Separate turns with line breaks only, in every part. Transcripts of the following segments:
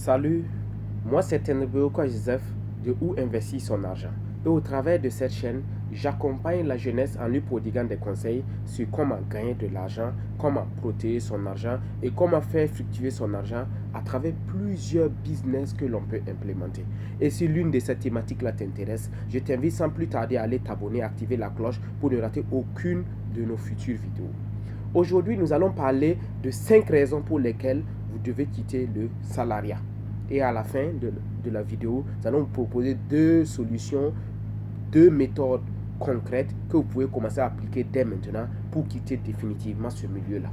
Salut, moi c'est Tenebreoka Joseph de Où investir son argent. Et au travers de cette chaîne, j'accompagne la jeunesse en lui prodiguant des conseils sur comment gagner de l'argent, comment protéger son argent et comment faire fluctuer son argent à travers plusieurs business que l'on peut implémenter. Et si l'une de ces thématiques-là t'intéresse, je t'invite sans plus tarder à aller t'abonner, activer la cloche pour ne rater aucune de nos futures vidéos. Aujourd'hui, nous allons parler de 5 raisons pour lesquelles vous devez quitter le salariat. Et à la fin de la vidéo, nous allons vous proposer 2 solutions, 2 méthodes concrètes que vous pouvez commencer à appliquer dès maintenant pour quitter définitivement ce milieu-là.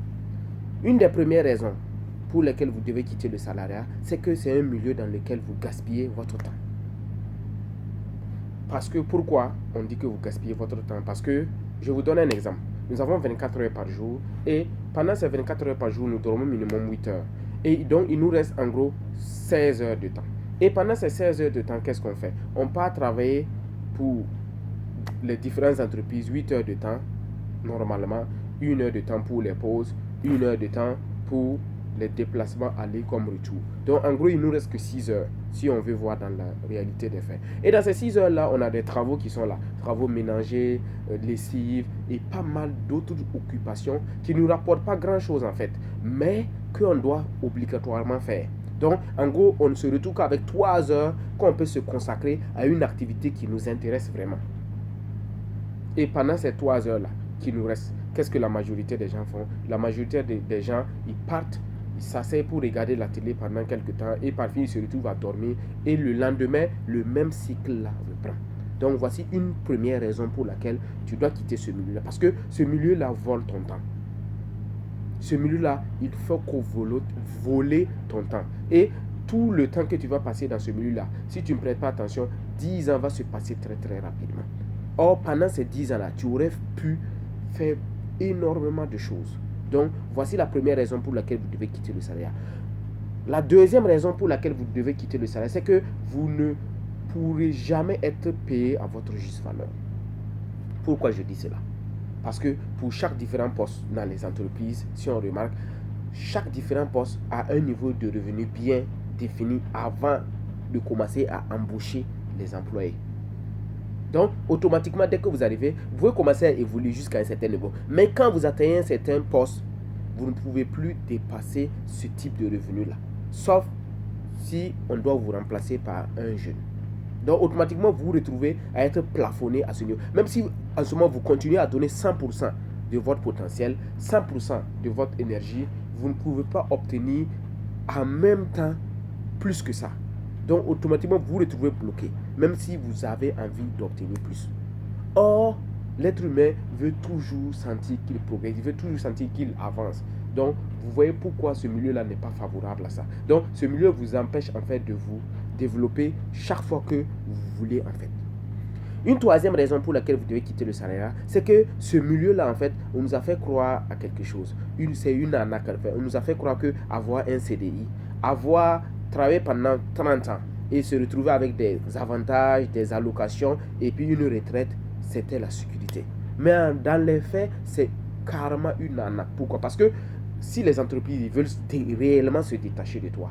Une des premières raisons pour lesquelles vous devez quitter le salariat, c'est que c'est un milieu dans lequel vous gaspillez votre temps. Parce que pourquoi on dit que vous gaspillez votre temps? Parce que, je vous donne un exemple. Nous avons 24 heures par jour et pendant ces 24 heures par jour, nous dormons minimum 8 heures. Et donc, il nous reste en gros 16 heures de temps. Et pendant ces 16 heures de temps, qu'est-ce qu'on fait? On part travailler pour les différentes entreprises 8 heures de temps, normalement, 1 heure de temps pour les pauses, 1 heure de temps pour les déplacements aller comme retour. Donc, en gros, il nous reste que 6 heures si on veut voir dans la réalité des faits. Et dans ces 6 heures-là, on a des travaux qui sont là. Travaux ménagers, lessive et pas mal d'autres occupations qui ne nous rapportent pas grand-chose en fait, mais qu'on doit obligatoirement faire. Donc, en gros, on ne se retrouve qu'avec 3 heures qu'on peut se consacrer à une activité qui nous intéresse vraiment. Et pendant ces 3 heures-là qui nous restent, qu'est-ce que la majorité des gens font? La majorité des gens, ils partent, ils s'asseyent pour regarder la télé pendant quelques temps et parfois ils se retrouvent à dormir et le lendemain, le même cycle-là reprend. Donc, voici une première raison pour laquelle tu dois quitter ce milieu-là. Parce que ce milieu-là vole ton temps. Ce milieu-là, il faut qu'on vole ton temps. Et tout le temps que tu vas passer dans ce milieu-là, si tu ne prêtes pas attention, 10 ans va se passer très très rapidement. Or, pendant ces 10 ans-là, tu aurais pu faire énormément de choses. Donc, voici la première raison pour laquelle vous devez quitter le salariat. La deuxième raison pour laquelle vous devez quitter le salariat, c'est que vous ne pourrez jamais être payé à votre juste valeur. Pourquoi je dis cela? Parce que pour chaque différent poste dans les entreprises, si on remarque, chaque différent poste a un niveau de revenu bien défini avant de commencer à embaucher les employés. Donc, automatiquement, dès que vous arrivez, vous pouvez commencer à évoluer jusqu'à un certain niveau. Mais quand vous atteignez un certain poste, vous ne pouvez plus dépasser ce type de revenu-là. Sauf si on doit vous remplacer par un jeune. Donc, automatiquement, vous vous retrouvez à être plafonné à ce niveau. Même si, en ce moment, vous continuez à donner 100% de votre potentiel, 100% de votre énergie, vous ne pouvez pas obtenir en même temps plus que ça. Donc, automatiquement, vous vous retrouvez bloqué, même si vous avez envie d'obtenir plus. Or, l'être humain veut toujours sentir qu'il progresse, il veut toujours sentir qu'il avance. Donc, vous voyez pourquoi ce milieu-là n'est pas favorable à ça. Donc, ce milieu vous empêche en fait de vous développer chaque fois que vous voulez en fait. Une troisième raison pour laquelle vous devez quitter le salariat, c'est que ce milieu-là, en fait, on nous a fait croire à quelque chose. C'est une arnaque. On nous a fait croire que avoir un CDI, avoir travaillé pendant 30 ans et se retrouver avec des avantages, des allocations et puis une retraite, c'était la sécurité. Mais dans les faits, c'est carrément une arnaque. Pourquoi? Parce que si les entreprises veulent réellement se détacher de toi,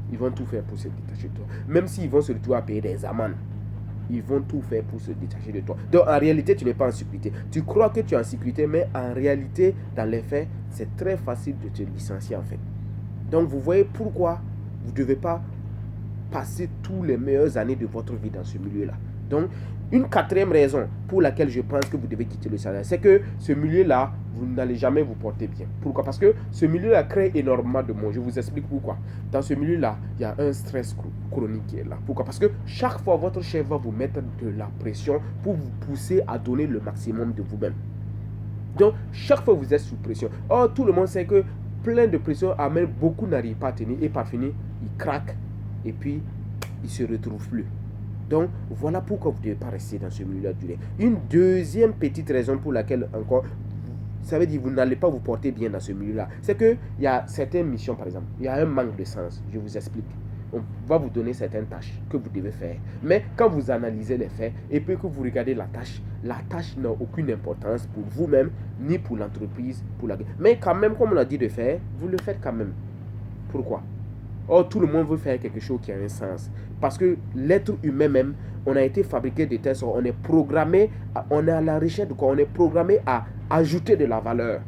ils vont tout faire pour se détacher de toi. Même s'ils vont se retrouver à payer des amendes, ils vont tout faire pour se détacher de toi. Donc en réalité, tu n'es pas en sécurité. Tu crois que tu es en sécurité, mais en réalité, dans les faits, c'est très facile de te licencier en fait. Donc vous voyez pourquoi vous ne devez pas passer toutes les meilleures années de votre vie dans ce milieu-là. Donc, une quatrième raison pour laquelle je pense que vous devez quitter le salariat, c'est que ce milieu-là, vous n'allez jamais vous porter bien. Pourquoi? Parce que ce milieu-là crée énormément de monde. Je vous explique pourquoi. Dans ce milieu-là, il y a un stress chronique qui est là. Pourquoi? Parce que chaque fois, votre chef va vous mettre de la pression pour vous pousser à donner le maximum de vous-même. Donc, chaque fois, vous êtes sous pression. Or, tout le monde sait que plein de pression amène beaucoup n'arrivent pas à tenir et par finir, ils craquent et puis ils ne se retrouvent plus. Donc, voilà pourquoi vous ne devez pas rester dans ce milieu-là durée. Une deuxième petite raison pour laquelle encore, ça veut dire que vous n'allez pas vous porter bien dans ce milieu-là, c'est qu'il y a certaines missions, par exemple, il y a un manque de sens. Je vous explique. On va vous donner certaines tâches que vous devez faire. Mais quand vous analysez les faits et puis que vous regardez la tâche n'a aucune importance pour vous-même, ni pour l'entreprise. Mais quand même, comme on a dit de faire, vous le faites quand même. Pourquoi? Or, tout le monde veut faire quelque chose qui a un sens. Parce que l'être humain même, on a été fabriqué de telle sorte, on est programmé, on est à la recherche de quoi? On est programmé à ajouter de la valeur.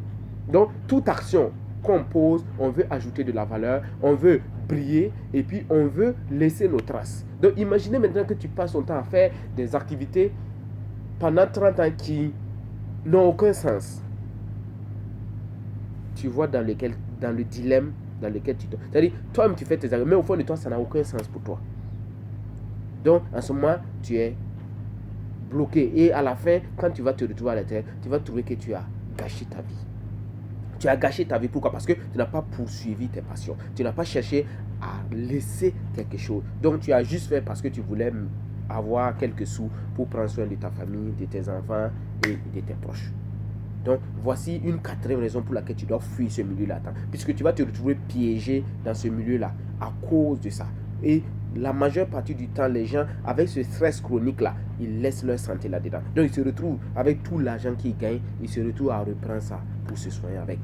Donc, toute action qu'on pose, on veut ajouter de la valeur, on veut briller et puis on veut laisser nos traces. Donc, imaginez maintenant que tu passes ton temps à faire des activités pendant 30 ans qui n'ont aucun sens. Tu vois dans le dilemme dans lequel tu te... C'est-à-dire, toi-même tu fais tes actions, mais au fond de toi, ça n'a aucun sens pour toi. Donc, en ce moment, tu es bloqué. Et à la fin, quand tu vas te retrouver à l'intérieur, tu vas trouver que tu as gâché ta vie. Tu as gâché ta vie. Pourquoi? Parce que tu n'as pas poursuivi tes passions. Tu n'as pas cherché à laisser quelque chose. Donc, tu as juste fait parce que tu voulais avoir quelques sous pour prendre soin de ta famille, de tes enfants et de tes proches. Donc, voici une quatrième raison pour laquelle tu dois fuir ce milieu-là. Puisque tu vas te retrouver piégé dans ce milieu-là à cause de ça. Et la majeure partie du temps, les gens, avec ce stress chronique-là, ils laissent leur santé là-dedans. Donc, ils se retrouvent avec tout l'argent qu'ils gagnent, ils se retrouvent à reprendre ça pour se soigner avec.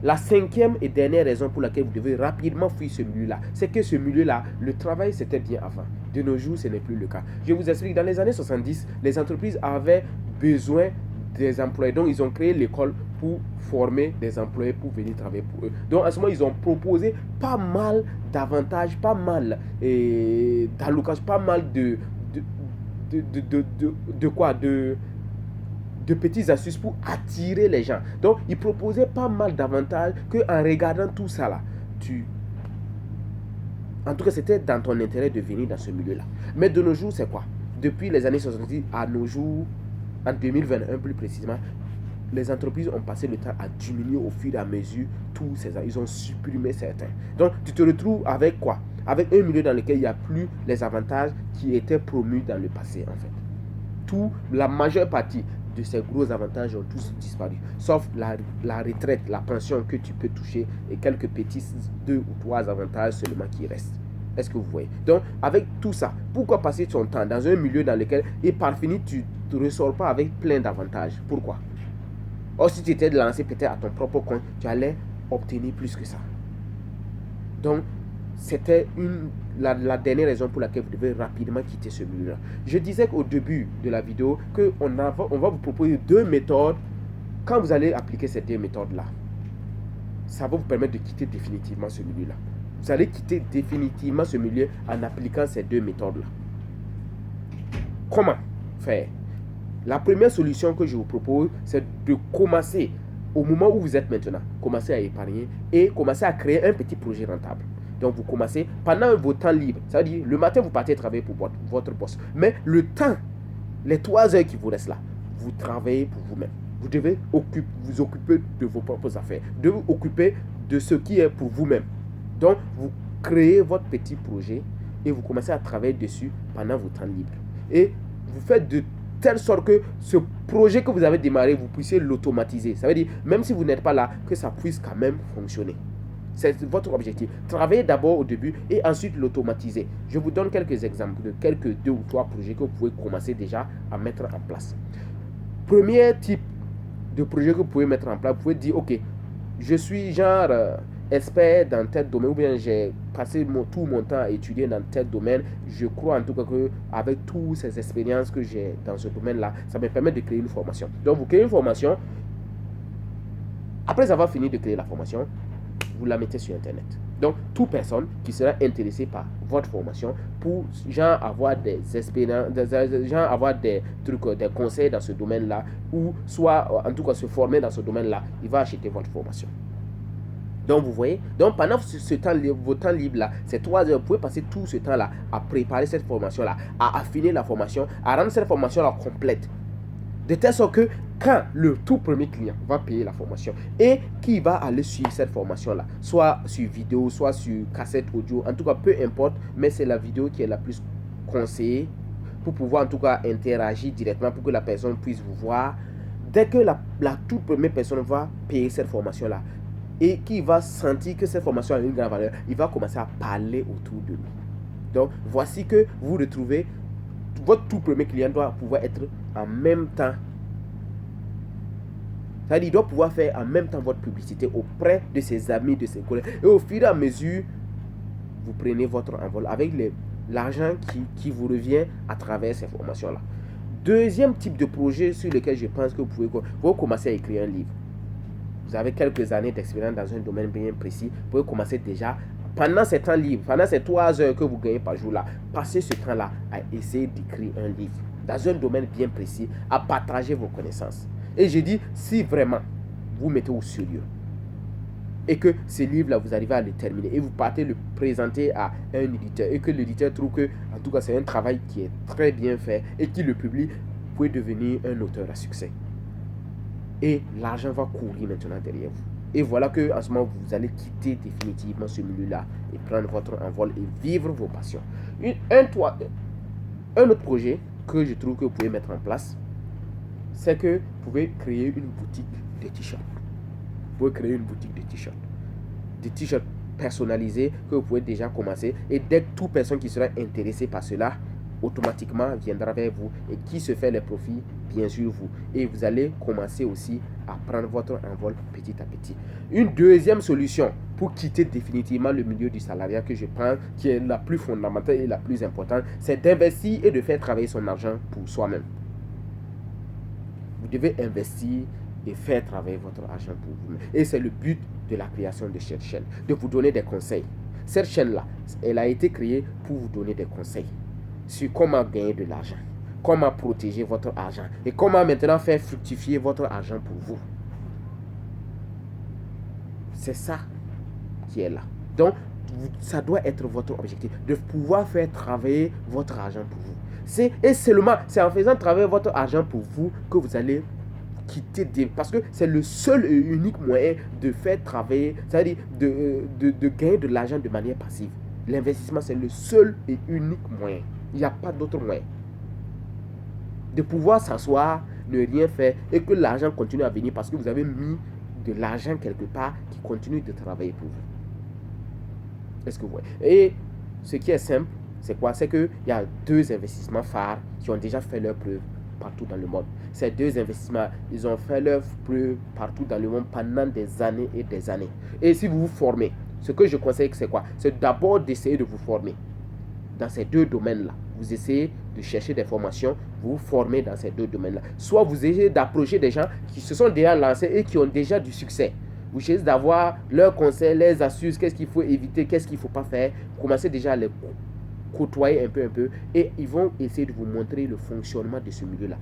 La cinquième et dernière raison pour laquelle vous devez rapidement fuir ce milieu-là, c'est que ce milieu-là, le travail, c'était bien avant. De nos jours, ce n'est plus le cas. Je vous explique, dans les années 70, les entreprises avaient besoin des employés. Donc, ils ont créé l'école pour former des employés pour venir travailler pour eux. Donc, à ce moment, ils ont proposé pas mal d'avantages, pas mal d'allocations, pas mal de petites astuces pour attirer les gens. Donc, ils proposaient pas mal d'avantages que en regardant tout ça là, en tout cas, c'était dans ton intérêt de venir dans ce milieu-là. Mais de nos jours, c'est quoi? Depuis les années 70 à nos jours, en 2021 plus précisément, les entreprises ont passé le temps à diminuer au fur et à mesure tous ces ans. Ils ont supprimé certains. Donc, tu te retrouves avec quoi? Avec un milieu dans lequel il n'y a plus les avantages qui étaient promus dans le passé, en fait. La majeure partie de ces gros avantages ont tous disparu. Sauf la retraite, la pension que tu peux toucher et quelques petits 2 ou 3 avantages seulement qui restent. Est-ce que vous voyez? Donc, avec tout ça, pourquoi passer ton temps dans un milieu dans lequel, et par fini, tu ne ressors pas avec plein d'avantages? Pourquoi? Or, si tu étais lancé peut-être à ton propre compte, tu allais obtenir plus que ça. Donc, c'était la dernière raison pour laquelle vous devez rapidement quitter ce milieu-là. Je disais qu'au début de la vidéo, qu'on va vous proposer 2 méthodes. Quand vous allez appliquer ces 2 méthodes-là, ça va vous permettre de quitter définitivement ce milieu-là. Vous allez quitter définitivement ce milieu en appliquant ces 2 méthodes-là. Comment faire? La première solution que je vous propose, c'est de commencer au moment où vous êtes maintenant. Commencer à épargner et commencer à créer un petit projet rentable. Donc, vous commencez pendant vos temps libres. C'est-à-dire, le matin, vous partez travailler pour votre boss. Mais le temps, les 3 heures qui vous restent là, vous travaillez pour vous-même. Vous devez vous occuper de vos propres affaires. Vous devez vous occuper de ce qui est pour vous-même. Donc, vous créez votre petit projet et vous commencez à travailler dessus pendant vos temps libres. Et vous faites de telle sorte que ce projet que vous avez démarré, vous puissiez l'automatiser. Ça veut dire, même si vous n'êtes pas là, que ça puisse quand même fonctionner. C'est votre objectif. Travaillez d'abord au début et ensuite l'automatiser. Je vous donne quelques exemples de quelques 2 ou 3 projets que vous pouvez commencer déjà à mettre en place. Premier type de projet que vous pouvez mettre en place, vous pouvez dire, ok, je suis genre expert dans tel domaine, ou bien j'ai passé tout mon temps à étudier dans tel domaine. Je crois en tout cas qu'avec toutes ces expériences que j'ai dans ce domaine-là, ça me permet de créer une formation. Donc, vous créez une formation. Après avoir fini de créer la formation, vous la mettez sur Internet. Donc, toute personne qui sera intéressée par votre formation pour genre avoir des expériences, genre avoir des trucs, des conseils dans ce domaine-là, ou soit en tout cas se former dans ce domaine-là, il va acheter votre formation. Donc, vous voyez, donc pendant ce temps, vos temps libres là, ces 3 heures, vous pouvez passer tout ce temps là à préparer cette formation là, à affiner la formation, à rendre cette formation là complète. De telle sorte que quand le tout premier client va payer la formation et qui va aller suivre cette formation là, soit sur vidéo, soit sur cassette audio, en tout cas peu importe, mais c'est la vidéo qui est la plus conseillée pour pouvoir en tout cas interagir directement pour que la personne puisse vous voir. Dès que la toute première personne va payer cette formation là et qui va sentir que cette formation a une grande valeur, il va commencer à parler autour de lui. Donc voici que vous retrouvez, votre tout premier client doit pouvoir être en même temps, c'est-à-dire il doit pouvoir faire en même temps votre publicité auprès de ses amis, de ses collègues, et au fur et à mesure vous prenez votre envol avec l'argent qui vous revient à travers ces formations-là. Deuxième type de projet sur lequel je pense que vous pouvez commencer à écrire un livre. Vous avez quelques années d'expérience dans un domaine bien précis, vous pouvez commencer déjà, pendant ces temps libres, pendant ces 3 heures que vous gagnez par jour là, passez ce temps-là à essayer d'écrire un livre dans un domaine bien précis, à partager vos connaissances. Et je dis, si vraiment vous mettez au sérieux et que ce livre-là, vous arrivez à le terminer et vous partez le présenter à un éditeur et que l'éditeur trouve que, en tout cas, c'est un travail qui est très bien fait et qu'il le publie, vous pouvez devenir un auteur à succès. Et l'argent va courir maintenant derrière vous. Et voilà que en ce moment, vous allez quitter définitivement ce milieu-là et prendre votre envol et vivre vos passions. Un autre projet que je trouve que vous pouvez mettre en place, c'est que vous pouvez créer une boutique de t-shirts. Vous pouvez créer une boutique de t-shirts. Des t-shirts personnalisés que vous pouvez déjà commencer. Et dès que toute personne qui sera intéressée par cela, automatiquement viendra vers vous. Et qui se fait les profits, bien sûr vous. Et vous allez commencer aussi à prendre votre envol petit à petit. Une deuxième solution pour quitter définitivement le milieu du salariat que je prends, qui est la plus fondamentale et la plus importante, c'est d'investir et de faire travailler son argent pour soi-même. Vous devez investir et faire travailler votre argent pour vous-même. Et c'est le but de la création de cette chaîne, de vous donner des conseils. Cette chaîne-là, elle a été créée pour vous donner des conseils sur comment gagner de l'argent, comment protéger votre argent et comment maintenant faire fructifier votre argent pour vous. C'est ça qui est là. Donc, ça doit être votre objectif, de pouvoir faire travailler votre argent pour vous. C'est en faisant travailler votre argent pour vous que vous allez quitter parce que c'est le seul et unique moyen de faire travailler, c'est-à-dire de gagner de l'argent de manière passive. L'investissement, c'est le seul et unique moyen. Il n'y a pas d'autre moyen. De pouvoir s'asseoir, ne rien faire et que l'argent continue à venir parce que vous avez mis de l'argent quelque part qui continue de travailler pour vous. Est-ce que vous voyez? Et ce qui est simple, c'est quoi? C'est qu'il y a 2 investissements phares qui ont déjà fait leur preuve partout dans le monde. Ces 2 investissements, ils ont fait leur preuve partout dans le monde pendant des années et des années. Et si vous vous formez, ce que je conseille, c'est quoi? C'est d'abord d'essayer de vous former dans ces 2 domaines-là. Vous essayez de chercher des formations, vous vous formez dans ces 2 domaines-là. Soit vous essayez d'approcher des gens qui se sont déjà lancés et qui ont déjà du succès. Vous cherchez d'avoir leurs conseils, leurs astuces, qu'est-ce qu'il faut éviter, qu'est-ce qu'il ne faut pas faire. Commencez déjà à les côtoyer un peu et ils vont essayer de vous montrer le fonctionnement de ce milieu-là.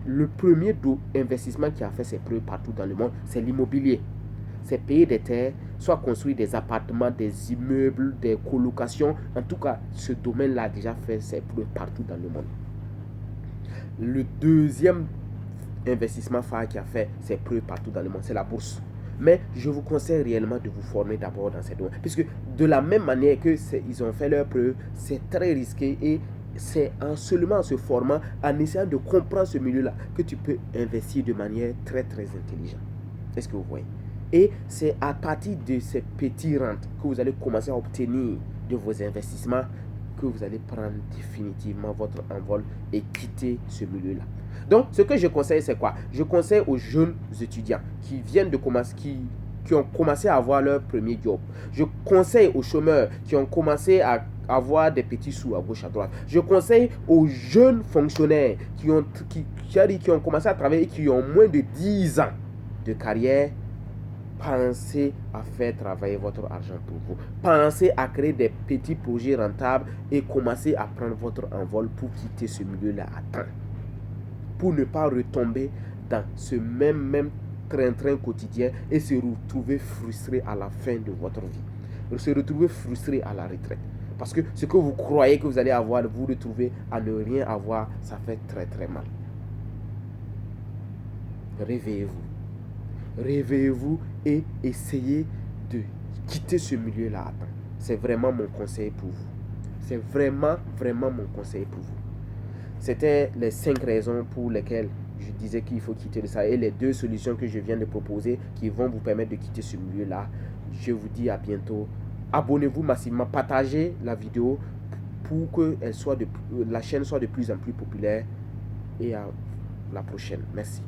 Le premier investissement qui a fait ses preuves partout dans le monde, c'est l'immobilier. C'est payer des terres, soit construire des appartements, des immeubles, des colocations. En tout cas, ce domaine-là a déjà fait ses preuves partout dans le monde. Le deuxième investissement phare qui a fait ses preuves partout dans le monde, c'est la bourse. Mais je vous conseille réellement de vous former d'abord dans ces domaines. Puisque de la même manière que ils ont fait leurs preuves, c'est très risqué et c'est seulement en se formant, en essayant de comprendre ce milieu-là, que tu peux investir de manière très très intelligente. Est-ce que vous voyez? Et c'est à partir de ces petits rentes que vous allez commencer à obtenir de vos investissements que vous allez prendre définitivement votre envol et quitter ce milieu-là. Donc, ce que je conseille, c'est quoi? Je conseille aux jeunes étudiants qui viennent de commencer, qui ont commencé à avoir leur premier job. Je conseille aux chômeurs qui ont commencé à avoir des petits sous à gauche à droite. Je conseille aux jeunes fonctionnaires qui ont commencé à travailler et qui ont moins de 10 ans de carrière. Pensez à faire travailler votre argent pour vous. Pensez à créer des petits projets rentables et commencez à prendre votre envol pour quitter ce milieu-là à temps. Pour ne pas retomber dans ce même train-train quotidien et se retrouver frustré à la fin de votre vie. Se retrouver frustré à la retraite. Parce que ce que vous croyez que vous allez avoir, vous retrouvez à ne rien avoir, ça fait très très mal. Réveillez-vous. Réveillez-vous et essayez de quitter ce milieu-là à temps. C'est vraiment mon conseil pour vous. C'est vraiment mon conseil pour vous. C'était les 5 raisons pour lesquelles je disais qu'il faut quitter ça et les 2 solutions que je viens de proposer qui vont vous permettre de quitter ce milieu-là. Je vous dis à bientôt. Abonnez-vous massivement, partagez la vidéo pour que la chaîne soit de plus en plus populaire et à la prochaine. Merci.